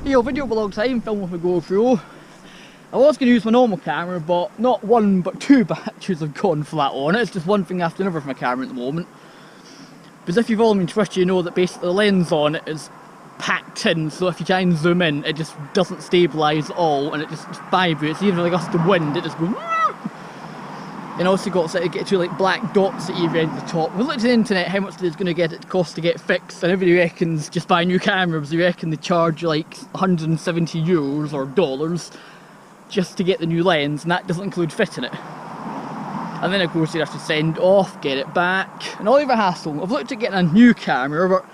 Yo, video blog time, film with a GoPro. I was going to use my normal camera, but not one but two batteries have gone flat on it. It's just one thing after another for my camera at the moment. Because if you've all been Twitter, you know that basically the lens on it is packed in, so if you try and zoom in, it just doesn't stabilise at all, and it just vibrates. Even with a gust of wind, it just goes. And also got to get two like black dots at either end of the top. We looked at the internet how much it's going to get it cost to get fixed, and everybody reckons just buy new cameras, they reckon they charge like 170 euros or dollars just to get the new lens, and that doesn't include fitting it. And then of course you have to send off, get it back, and all the other hassle. I've looked at getting a new camera, but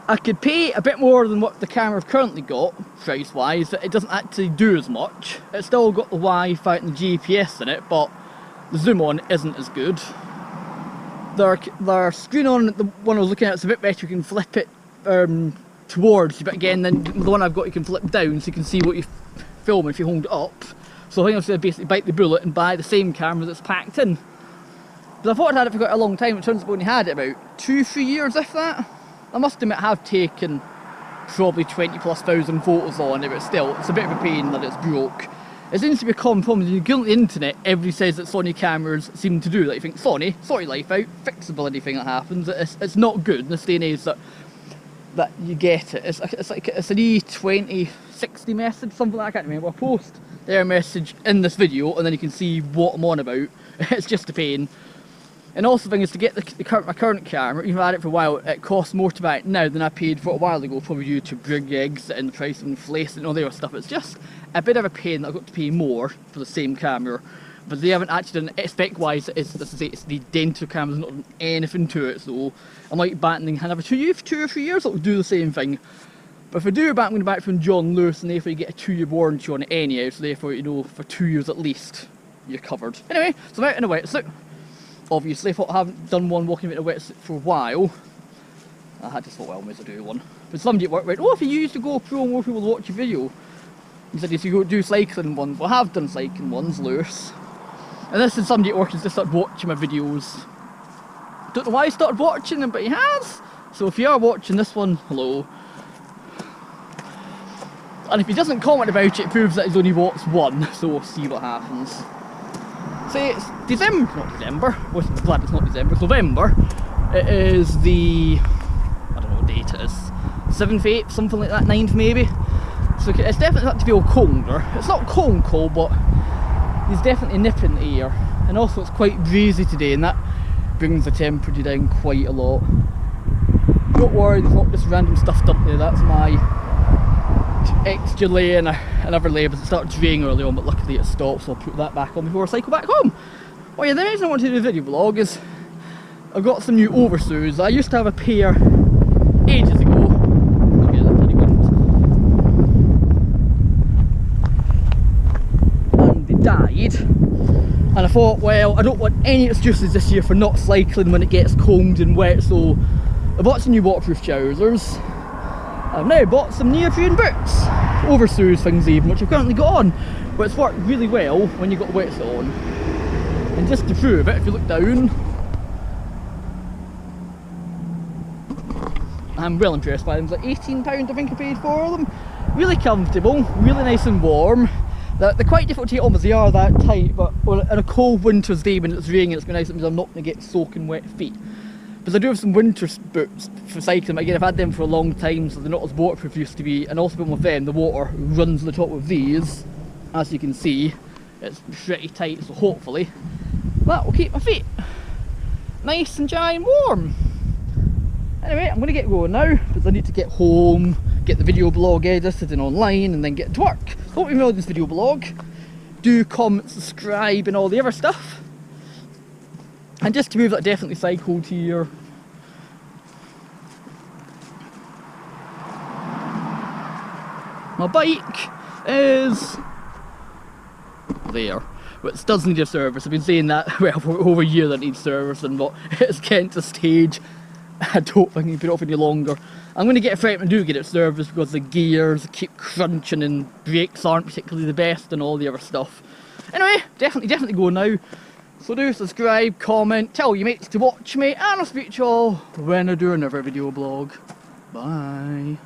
I could pay a bit more than what the camera I've currently got, price wise, but it doesn't actually do as much. It's still got the Wi-Fi and the GPS in it, but the zoom on isn't as good. Their screen on the one I was looking at is a bit better. You can flip it towards you, but again, then the one I've got you can flip down so you can see what you're filming if you hold it up. So I think I'm going to basically bite the bullet and buy the same camera that's packed in. But I thought I'd had it for quite a long time. It turns out I've only had it about 2-3 years, if that. I must admit I have taken probably 20,000+ photos on it, but still, it's a bit of a pain that it's broke. It seems to be a common problem. You go on the internet, everybody says that Sony cameras seem to do that. You think, Sony, sort your life out, fixable anything that happens. It's not good in this day and age that you get it. It's like it's an E2060 message, something like that. I can't remember. I'll post their message in this video, and then you can see what I'm on about. It's just a pain. And also the thing is, to get my current camera, even though I've had it for a while, it costs more to buy it now than I paid for it a while ago, probably due to brig gigs and the price of inflation and all the other stuff. It's just a bit of a pain that I've got to pay more for the same camera. But they haven't actually done it spec-wise. It's the identical camera, there's not done anything to it, so I might back in another 2 or 3 years, it'll do the same thing. But if I do back, I'm going to buy it from John Lewis, and therefore you get a 2-year warranty on it anyhow, so therefore, you know, for 2 years at least, you're covered. Anyway, so I'm out in a wetsuit. Obviously, I thought I haven't done one walking in a wetsuit for a while. I just thought, well, I may as well do one. But somebody at work went, oh, if you use the GoPro, more people will watch your video. He said, if you go do cycling ones, well, I have done cycling ones, Lewis. And this is somebody at work who's just started watching my videos. Don't know why he started watching them, but he has. So if you are watching this one, hello. And if he doesn't comment about it, it proves that he's only watched one, so we'll see what happens. Say it's December, not December, well, I'm glad it's not December, it's November. It is the, I don't know what date it is, 7th, 8th, something like that, 9th maybe. So it's definitely starting to feel colder. It's not cold, but it's definitely nipping the air. And also it's quite breezy today, and that brings the temperature down quite a lot. Don't worry, there's not just random stuff up there, that's my extra layer and another layer, but it started to rain early on, but luckily it stopped, so I'll put that back on before I cycle back home. Well, yeah, the reason I wanted to do the video vlog is I've got some new overshoes. I used to have a pair ages ago. Okay, that's bloody wind. And they died. And I thought, well, I don't want any excuses this year for not cycling when it gets cold and wet, so I bought some new waterproof trousers. I've now bought some neoprene boots, overshoes things even, which I've currently got on, but it's worked really well when you've got wetsuit on. And just to prove it, if you look down, I'm well impressed by them. It's like £18 I think I paid for them. Really comfortable, really nice and warm. They're quite difficult to get on because they are that tight, but on a cold winter's day when it's raining, it's going to be nice because I'm not going to get soaking wet feet. Because I do have some winter boots for cycling, but again I've had them for a long time, so they're not as waterproof as they used to be, and also with them the water runs on the top of these. As you can see, it's pretty tight, so hopefully that will keep my feet nice and dry and warm. Anyway, I'm going to get going now, because I need to get home, get the video blog edited and online, and then get to work. Hope you enjoyed this video blog. Do comment, subscribe and all the other stuff. And just to prove that I definitely cycled here, my bike is there, but it does need a service. I've been saying that, well, for over a year that it needs service, and but it's getting to a stage I don't think I can put it off any longer. I'm going to get a friend and do get it serviced because the gears keep crunching and brakes aren't particularly the best and all the other stuff. Anyway, definitely go now. So do subscribe, comment, tell your mates to watch me, and I'll speak to you all when I do another video blog. Bye.